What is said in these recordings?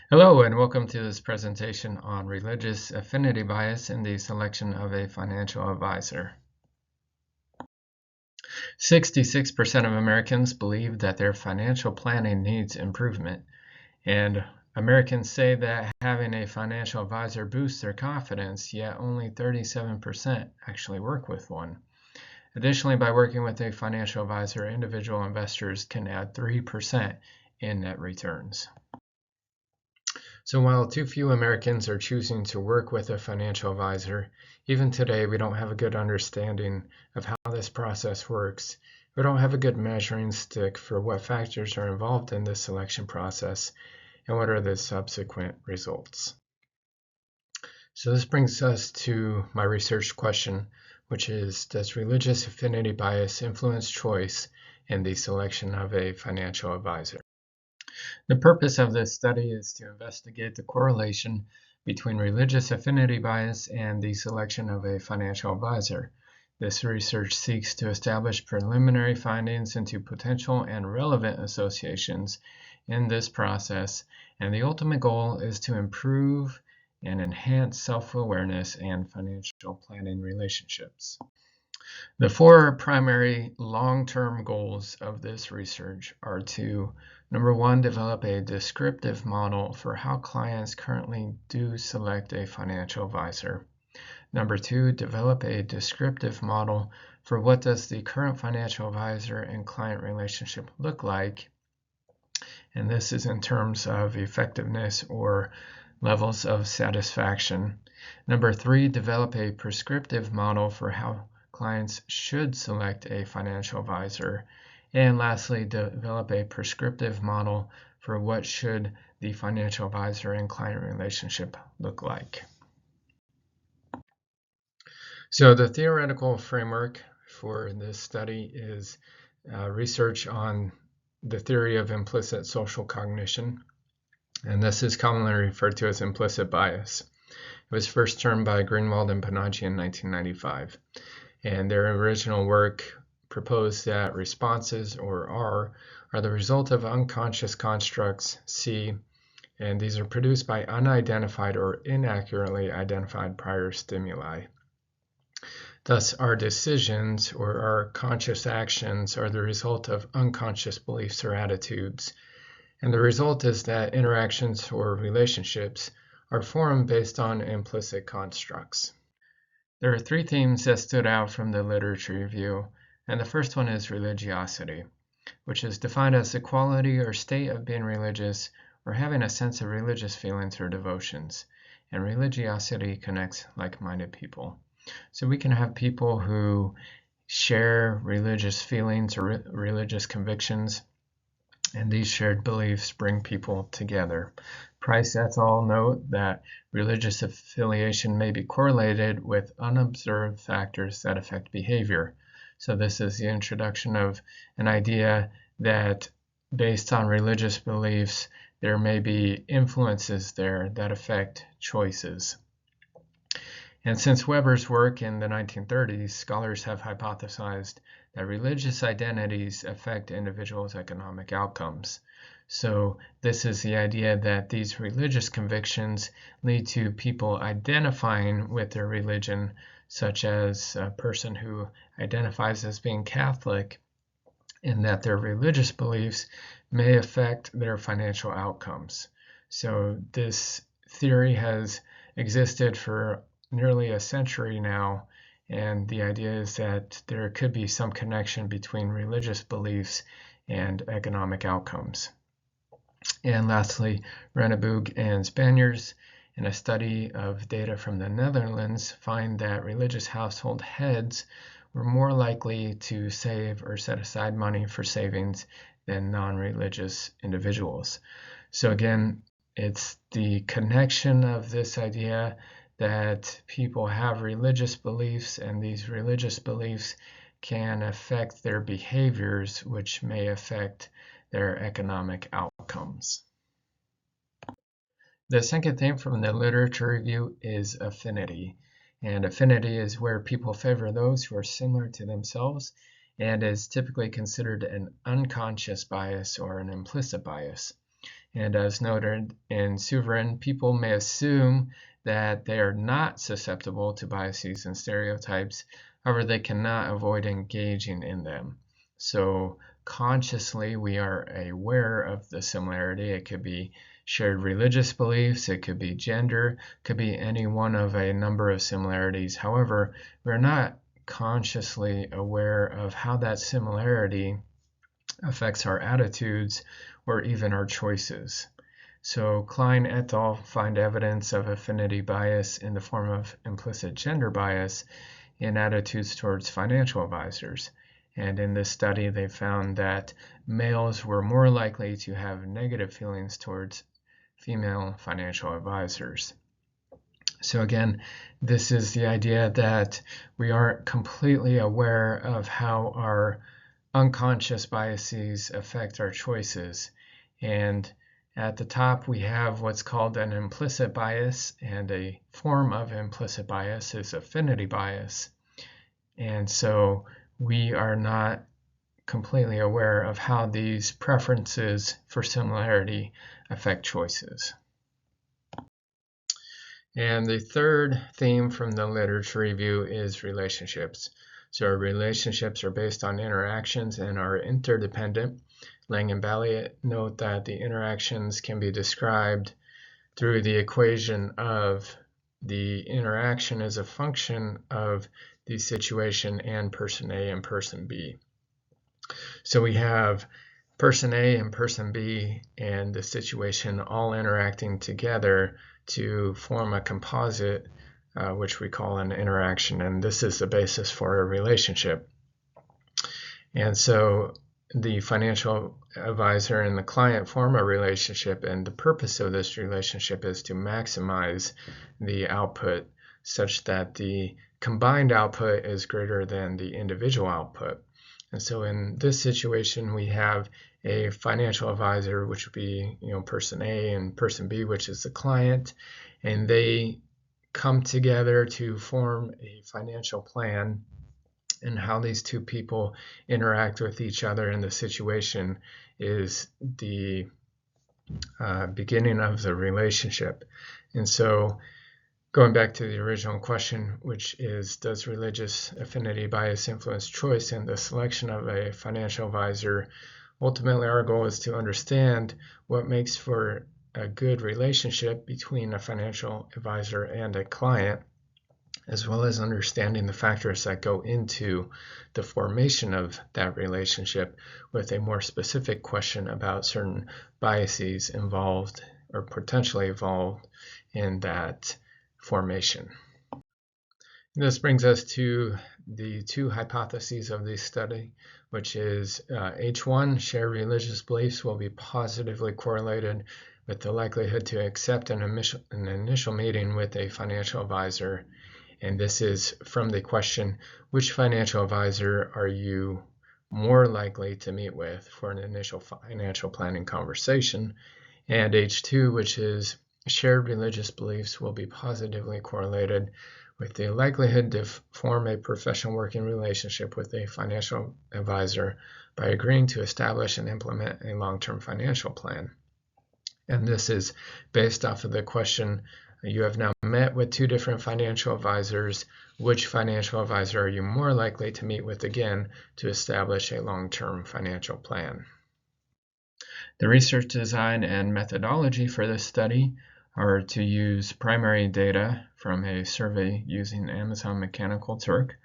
Hello and welcome to this presentation on religious affinity bias in the selection of a financial advisor. 66% of Americans believe that their financial planning needs improvement, and Americans say that having a financial advisor boosts their confidence, yet only 37% actually work with one. Additionally, by working with a financial advisor, individual investors can add 3% in net returns. So while too few Americans are choosing to work with a financial advisor, even today we don't have a good understanding of how this process works. We don't have a good measuring stick for what factors are involved in this selection process and what are the subsequent results. So this brings us to my research question, which is, does religious affinity bias influence choice in the selection of a financial advisor? The purpose of this study is to investigate the correlation between religious affinity bias and the selection of a financial advisor. This research seeks to establish preliminary findings into potential and relevant associations in this process, and the ultimate goal is to improve and enhance self-awareness and financial planning relationships. The four primary long-term goals of this research are to, number one, develop a descriptive model for how clients currently do select a financial advisor. Number two, develop a descriptive model for what does the current financial advisor and client relationship look like. And this is in terms of effectiveness or levels of satisfaction. Number three, develop a prescriptive model for how clients should select a financial advisor. And lastly, develop a prescriptive model for what should the financial advisor and client relationship look like. So the theoretical framework for this study is research on the theory of implicit social cognition, and this is commonly referred to as implicit bias. It was first termed by Greenwald and Panachi in 1995. And their original work proposed that responses, or R, are the result of unconscious constructs, C, and these are produced by unidentified or inaccurately identified prior stimuli. Thus, our decisions or our conscious actions are the result of unconscious beliefs or attitudes. And the result is that interactions or relationships are formed based on implicit constructs. There are three themes that stood out from the literature review, and the first one is religiosity, which is defined as the quality or state of being religious or having a sense of religious feelings or devotions. And religiosity connects like-minded people. So we can have people who share religious feelings or religious convictions, and these shared beliefs bring people together. Price et al. Note that religious affiliation may be correlated with unobserved factors that affect behavior. So this is the introduction of an idea that based on religious beliefs, there may be influences there that affect choices. And since Weber's work in the 1930s, scholars have hypothesized that religious identities affect individuals' economic outcomes. So this is the idea that these religious convictions lead to people identifying with their religion, such as a person who identifies as being Catholic, and that their religious beliefs may affect their financial outcomes. So this theory has existed for nearly a century now, and the idea is that there could be some connection between religious beliefs and economic outcomes. And lastly, Renneboog and Spaniards, in a study of data from the Netherlands, find that religious household heads were more likely to save or set aside money for savings than non-religious individuals. So again, it's the connection of this idea that people have religious beliefs, and these religious beliefs can affect their behaviors, which may affect their economic outcomes. The second theme from the literature review is affinity. And affinity is where people favor those who are similar to themselves, and is typically considered an unconscious bias or an implicit bias. And as noted in Suverin, people may assume that they are not susceptible to biases and stereotypes. However, they cannot avoid engaging in them. So consciously, we are aware of the similarity. It could be shared religious beliefs, it could be gender, it could be any one of a number of similarities. However, we're not consciously aware of how that similarity affects our attitudes or even our choices. So Klein et al. Find evidence of affinity bias in the form of implicit gender bias in attitudes towards financial advisors. And in this study, they found that males were more likely to have negative feelings towards female financial advisors. So again, this is the idea that we aren't completely aware of how our unconscious biases affect our choices. And at the top, we have what's called an implicit bias, and a form of implicit bias is affinity bias. And so we are not completely aware of how these preferences for similarity affect choices. And the third theme from the literature review is relationships. So our relationships are based on interactions and are interdependent. Lang and Balliet note that the interactions can be described through the equation of the interaction as a function of the situation and person A and person B. So we have person A and person B and the situation all interacting together to form a composite, which we call an interaction, and this is the basis for a relationship. And so the financial advisor and the client form a relationship, and the purpose of this relationship is to maximize the output such that the combined output is greater than the individual output. And so in this situation, we have a financial advisor, which would be person A, and person B, which is the client, and they come together to form a financial plan. And how these two people interact with each other in the situation is the beginning of the relationship. And so going back to the original question, which is, does religious affinity bias influence choice in the selection of a financial advisor? Ultimately, our goal is to understand what makes for a good relationship between a financial advisor and a client, as well as understanding the factors that go into the formation of that relationship, with a more specific question about certain biases involved or potentially involved in that formation. This brings us to the two hypotheses of this study, which is H1, shared religious beliefs will be positively correlated with the likelihood to accept an initial meeting with a financial advisor. And this is from the question, which financial advisor are you more likely to meet with for an initial financial planning conversation? And H2, which is shared religious beliefs will be positively correlated with the likelihood to form a professional working relationship with a financial advisor by agreeing to establish and implement a long-term financial plan. And this is based off of the question, you have now met with two different financial advisors. Which financial advisor are you more likely to meet with again to establish a long-term financial plan? The research design and methodology for this study are to use primary data from a survey using Amazon Mechanical Turk,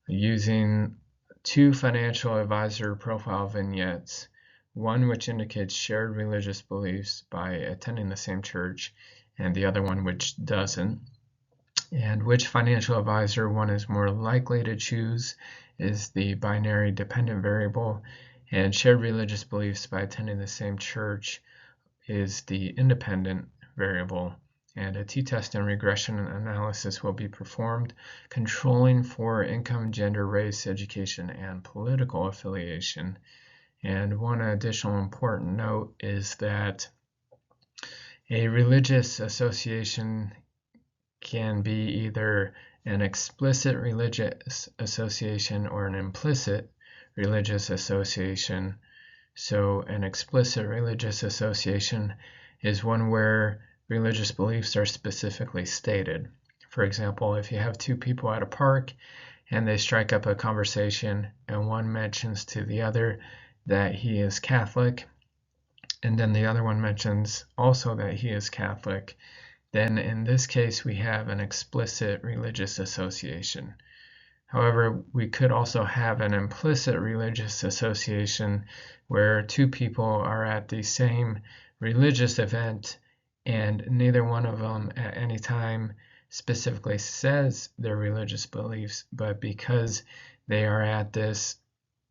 using two financial advisor profile vignettes, one which indicates shared religious beliefs by attending the same church, and the other one which doesn't. And which financial advisor one is more likely to choose is the binary dependent variable, and shared religious beliefs by attending the same church is the independent variable. And a t-test and regression analysis will be performed, controlling for income, gender, race, education, and political affiliation. And one additional important note is that a religious association can be either an explicit religious association or an implicit religious association. So an explicit religious association is one where religious beliefs are specifically stated. For example, if you have two people at a park and they strike up a conversation and one mentions to the other that he is Catholic, and then the other one mentions also that he is Catholic, then in this case we have an explicit religious association. However, we could also have an implicit religious association where two people are at the same religious event and neither one of them at any time specifically says their religious beliefs, but because they are at this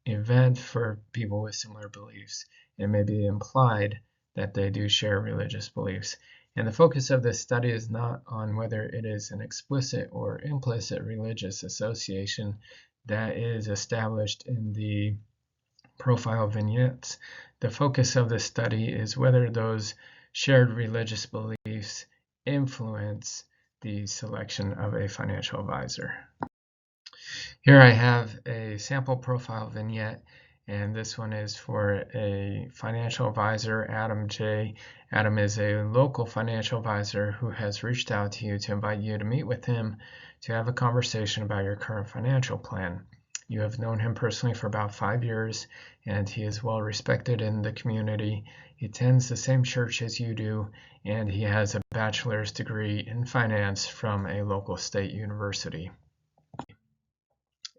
event for people with similar beliefs, it may be implied that they do share religious beliefs. And the focus of this study is not on whether it is an explicit or implicit religious association that is established in the profile vignettes. The focus of this study is whether those shared religious beliefs influence the selection of a financial advisor. Here I have a sample profile vignette, and this one is for a financial advisor, Adam J. Adam is a local financial advisor who has reached out to you to invite you to meet with him to have a conversation about your current financial plan. You have known him personally for about 5 years, and he is well respected in the community. He attends the same church as you do, and he has a bachelor's degree in finance from a local state university.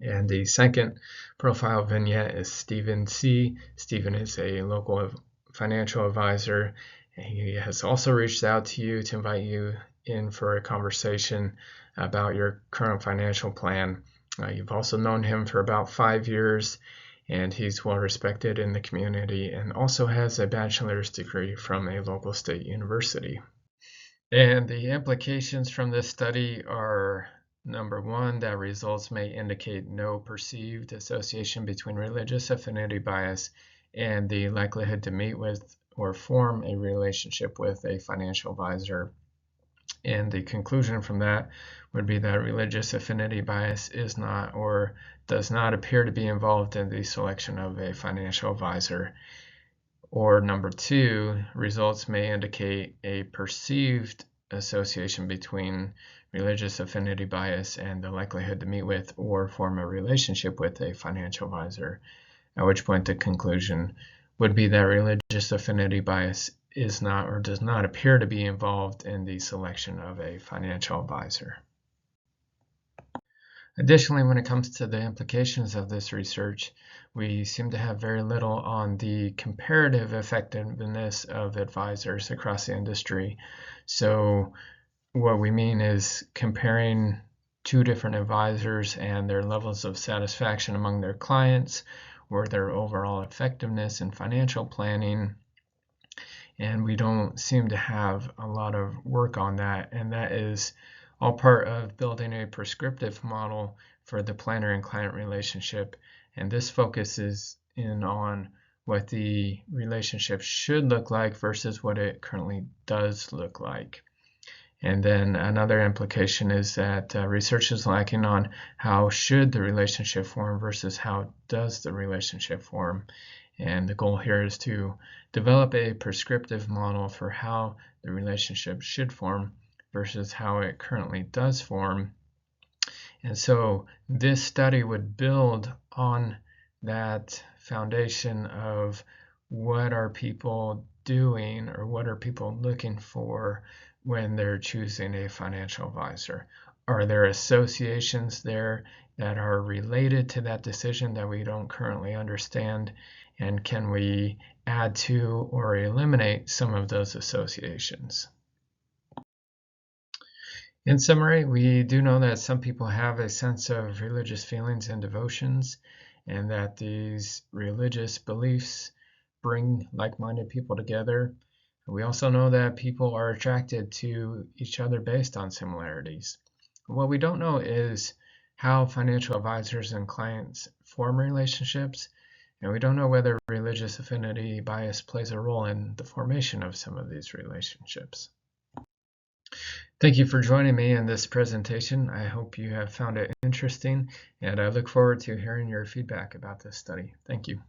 And the second profile vignette is Stephen C. Stephen is a local financial advisor. He has also reached out to you to invite you in for a conversation about your current financial plan. You've also known him for about 5 years, and he's well respected in the community and also has a bachelor's degree from a local state university. And the implications from this study are: number one, that results may indicate no perceived association between religious affinity bias and the likelihood to meet with or form a relationship with a financial advisor. And the conclusion from that would be that religious affinity bias is not or does not appear to be involved in the selection of a financial advisor. Or number two, results may indicate a perceived association between religious affinity bias and the likelihood to meet with or form a relationship with a financial advisor, at which point the conclusion would be that religious affinity bias is not or does not appear to be involved in the selection of a financial advisor. Additionally, when it comes to the implications of this research, we seem to have very little on the comparative effectiveness of advisors across the industry. So what we mean is comparing two different advisors and their levels of satisfaction among their clients or their overall effectiveness in financial planning. And we don't seem to have a lot of work on that, and that is all part of building a prescriptive model for the planner and client relationship. And this focuses in on what the relationship should look like versus what it currently does look like. And then another implication is that research is lacking on how should the relationship form versus how does the relationship form. And the goal here is to develop a prescriptive model for how the relationship should form versus how it currently does form. And so this study would build on that foundation of what are people doing or what are people looking for when they're choosing a financial advisor. Are there associations there that are related to that decision that we don't currently understand? And can we add to or eliminate some of those associations? In summary, we do know that some people have a sense of religious feelings and devotions, and that these religious beliefs bring like-minded people together. We also know that people are attracted to each other based on similarities. What we don't know is how financial advisors and clients form relationships, and we don't know whether religious affinity bias plays a role in the formation of some of these relationships. Thank you for joining me in this presentation. I hope you have found it interesting, and I look forward to hearing your feedback about this study. Thank you.